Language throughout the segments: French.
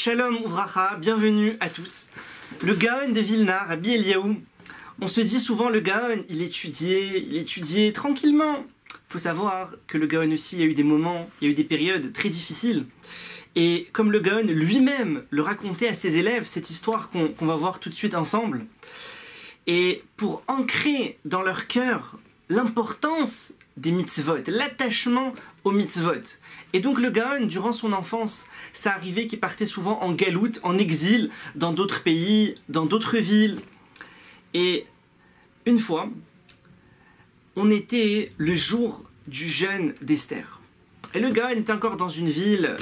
Shalom Uvracha, bienvenue à tous. Le Gaon de Vilna, Rabbi Eliaou, on se dit souvent le Gaon, il étudiait tranquillement. Il faut savoir que le Gaon aussi, il y a eu des moments, il y a eu des périodes très difficiles. Et comme le Gaon lui-même le racontait à ses élèves, cette histoire qu'on va voir tout de suite ensemble, et pour ancrer dans leur cœur l'importance des mitzvot, l'attachement aux mitzvot. Et donc le Gaon, durant son enfance, ça arrivait qu'il partait souvent en galoute, en exil, dans d'autres pays, dans d'autres villes. Et une fois, on était le jour du jeûne d'Esther. Et le Gaon était encore dans une ville,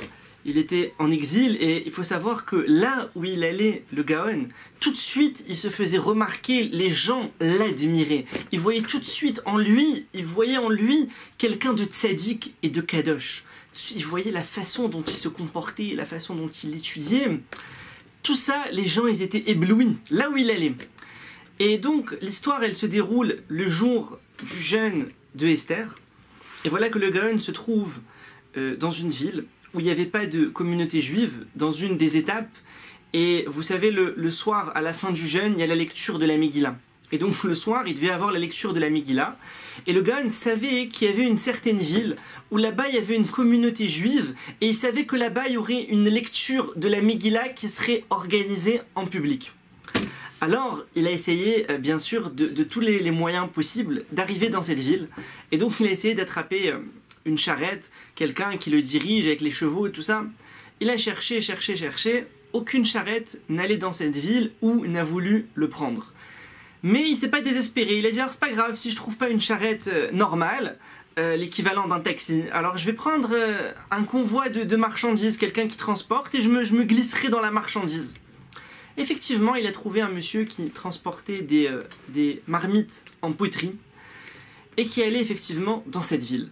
il était en exil, et il faut savoir que là où il allait, le Gaon, tout de suite, il se faisait remarquer, les gens l'admiraient. Ils voyaient tout de suite en lui, quelqu'un de tzaddik et de kadosh. Ils voyaient la façon dont il se comportait, la façon dont il étudiait. Tout ça, les gens, ils étaient éblouis, là où il allait. Et donc, l'histoire, elle se déroule le jour du jeûne de Esther. Et voilà que le Gaon se trouve dans une ville où il n'y avait pas de communauté juive, dans une des étapes. Et vous savez, le soir, à la fin du jeûne, il y a la lecture de la Megillah. Et donc le soir, il devait avoir la lecture de la Megillah. Et le Gaon savait qu'il y avait une certaine ville où là-bas, il y avait une communauté juive. Et il savait que là-bas, il y aurait une lecture de la Megillah qui serait organisée en public. Alors, il a essayé, bien sûr, de tous les moyens possibles d'arriver dans cette ville. Et donc, il a essayé d'attraper une charrette, quelqu'un qui le dirige avec les chevaux et tout ça. Il a cherché. Aucune charrette n'allait dans cette ville ou n'a voulu le prendre. Mais il ne s'est pas désespéré. Il a dit, alors c'est pas grave, si je trouve pas une charrette normale, l'équivalent d'un taxi, alors je vais prendre un convoi de marchandises, quelqu'un qui transporte, et je me glisserai dans la marchandise. Effectivement, il a trouvé un monsieur qui transportait des marmites en poterie et qui allait effectivement dans cette ville.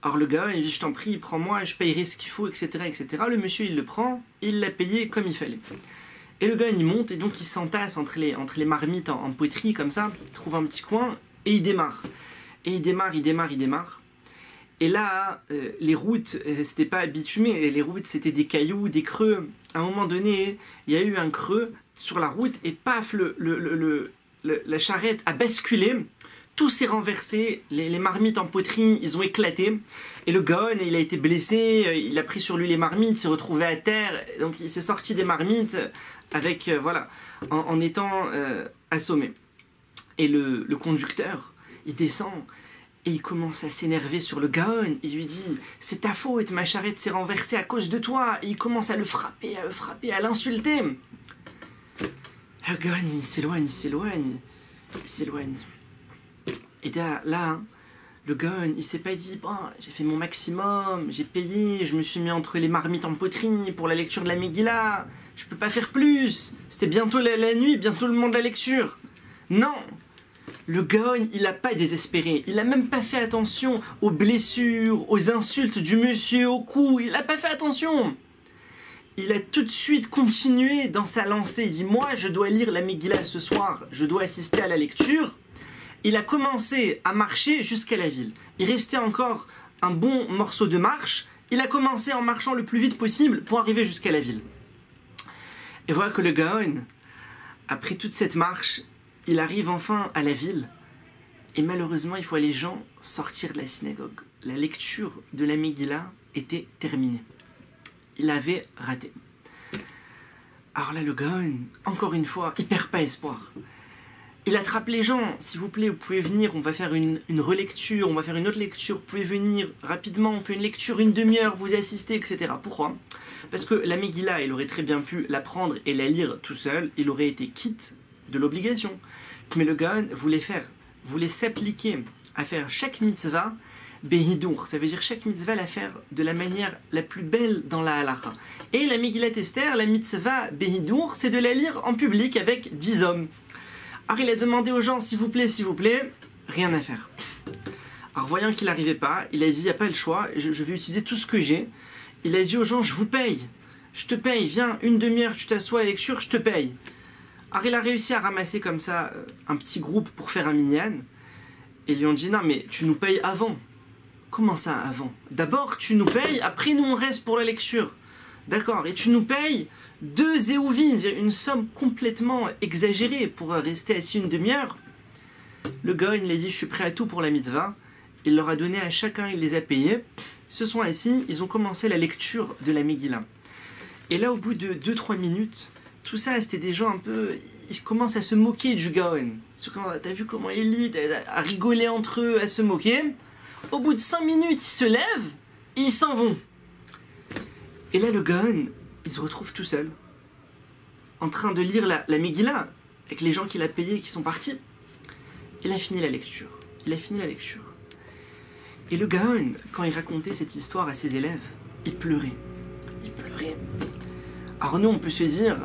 Alors le gars, il dit, je t'en prie, prends-moi, je payerai ce qu'il faut, etc., etc. Le monsieur, il le prend, et il l'a payé comme il fallait. Et le gars, il monte, et donc il s'entasse entre les marmites en poterie, comme ça, il trouve un petit coin, et il démarre. Et il démarre. Et là, les routes, c'était pas bitumé, les routes, c'était des cailloux, des creux. À un moment donné, il y a eu un creux sur la route, et paf, la charrette a basculé. Tout s'est renversé, les marmites en poterie, ils ont éclaté. Et le Gaon, il a été blessé, il a pris sur lui les marmites, il s'est retrouvé à terre. Donc il s'est sorti des marmites avec, en étant assommé. Et le conducteur, il descend et il commence à s'énerver sur le Gaon. Il lui dit, c'est ta faute, ma charrette s'est renversée à cause de toi. Et il commence à le frapper, à l'insulter. Le Gaon, il s'éloigne. Et là, le Gaon, il s'est pas dit, bon, j'ai fait mon maximum, j'ai payé, je me suis mis entre les marmites en poterie pour la lecture de la Megillah, je peux pas faire plus, c'était bientôt la nuit, bientôt le moment de la lecture. Non, le Gaon, il a pas désespéré, il a même pas fait attention aux blessures, aux insultes du monsieur, au coup, il a pas fait attention. Il a tout de suite continué dans sa lancée, il dit, moi, je dois lire la Megillah ce soir, je dois assister à la lecture. Il a commencé à marcher jusqu'à la ville. Il restait encore un bon morceau de marche. Il a commencé en marchant le plus vite possible pour arriver jusqu'à la ville. Et voilà que le Gaon, après toute cette marche, il arrive enfin à la ville. Et malheureusement, il voit les gens sortir de la synagogue. La lecture de la Megillah était terminée. Il avait raté. Alors là, le Gaon, encore une fois, il perd pas espoir. Il attrape les gens, s'il vous plaît, vous pouvez venir, on va faire une relecture, on va faire une autre lecture, vous pouvez venir rapidement, on fait une lecture, une demi-heure, vous assistez, etc. Pourquoi? Parce que la Megillah, il aurait très bien pu la prendre et la lire tout seul, il aurait été quitte de l'obligation. Mais le Gaon voulait s'appliquer à faire chaque mitzvah behidour, ça veut dire chaque mitzvah la faire de la manière la plus belle dans la halakha. Et la Megillat Esther, la mitzvah behidour, c'est de la lire en public avec 10 hommes. Alors il a demandé aux gens, s'il vous plaît, rien à faire. Alors voyant qu'il n'arrivait pas, il a dit, il n'y a pas le choix, je vais utiliser tout ce que j'ai. Il a dit aux gens, je vous paye, je te paye, viens, une demi-heure, tu t'assois à la lecture, je te paye. Alors il a réussi à ramasser comme ça un petit groupe pour faire un minyan. Et ils lui ont dit, non mais tu nous payes avant. Comment ça avant? D'abord tu nous payes, après nous on reste pour la lecture. D'accord, et tu nous payes 2 zéouvim, une somme complètement exagérée pour rester assis une demi-heure. Le Gaon il a dit, je suis prêt à tout pour la mitzvah. Il leur a donné à chacun, il les a payés. Ils se sont assis, ils ont commencé la lecture de la Megillah. Et là, au bout de 2-3 minutes, tout ça, c'était des gens un peu... Ils commencent à se moquer du Gaon. T'as vu comment il lit, à rigoler entre eux, à se moquer. Au bout de 5 minutes, ils se lèvent et ils s'en vont. Et là, le Gaon, il se retrouve tout seul, en train de lire la Megillah, avec les gens qu'il a payés qui sont partis. Il a fini la lecture. Il a fini la lecture. Et le Gaon, quand il racontait cette histoire à ses élèves, il pleurait. Il pleurait. Alors nous, on peut se dire,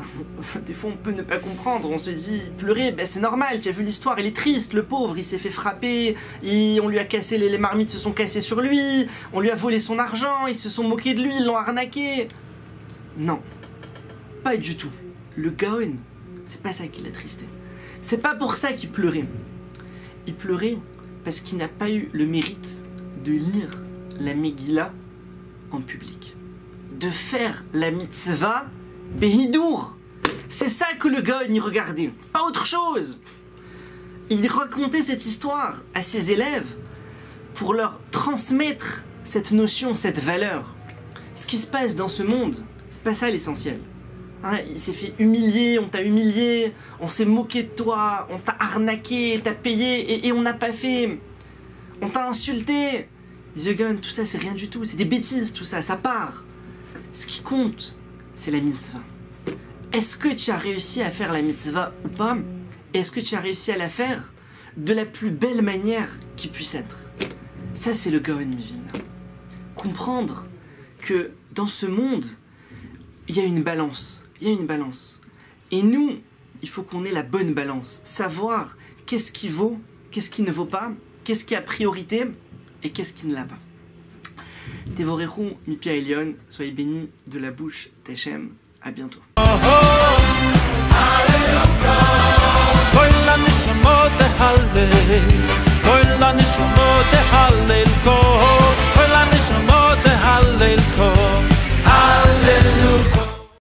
des fois on peut ne pas comprendre, on se dit, pleurer, ben c'est normal, tu as vu l'histoire, il est triste, le pauvre, il s'est fait frapper, on lui a cassé, les marmites se sont cassées sur lui, on lui a volé son argent, ils se sont moqués de lui, ils l'ont arnaqué. Non, pas du tout. Le Gaon, c'est pas ça qui l'attristait. C'est pas pour ça qu'il pleurait. Il pleurait parce qu'il n'a pas eu le mérite de lire la Megillah en public. De faire la mitzvah Behidour. C'est ça que le Gaon y regardait, pas autre chose. Il racontait cette histoire à ses élèves pour leur transmettre cette notion, cette valeur. Ce qui se passe dans ce monde, c'est pas ça l'essentiel. Hein, il s'est fait humilier, on t'a humilié, on s'est moqué de toi, on t'a arnaqué, t'as payé et on n'a pas fait. On t'a insulté. The Gaon, tout ça c'est rien du tout, c'est des bêtises tout ça, ça part. Ce qui compte, c'est la mitzvah. Est-ce que tu as réussi à faire la mitzvah ou pas? Est-ce que tu as réussi à la faire de la plus belle manière qui puisse être? Ça, c'est le Gaon Mivilna. Comprendre que dans ce monde, il y a une balance. Il y a une balance. Et nous, il faut qu'on ait la bonne balance. Savoir qu'est-ce qui vaut, qu'est-ce qui ne vaut pas, qu'est-ce qui a priorité et qu'est-ce qui ne l'a pas. Tevorechu mipi Elion, soyez bénis de la bouche d'Hachem. À bientôt. כל הנשמות תהלל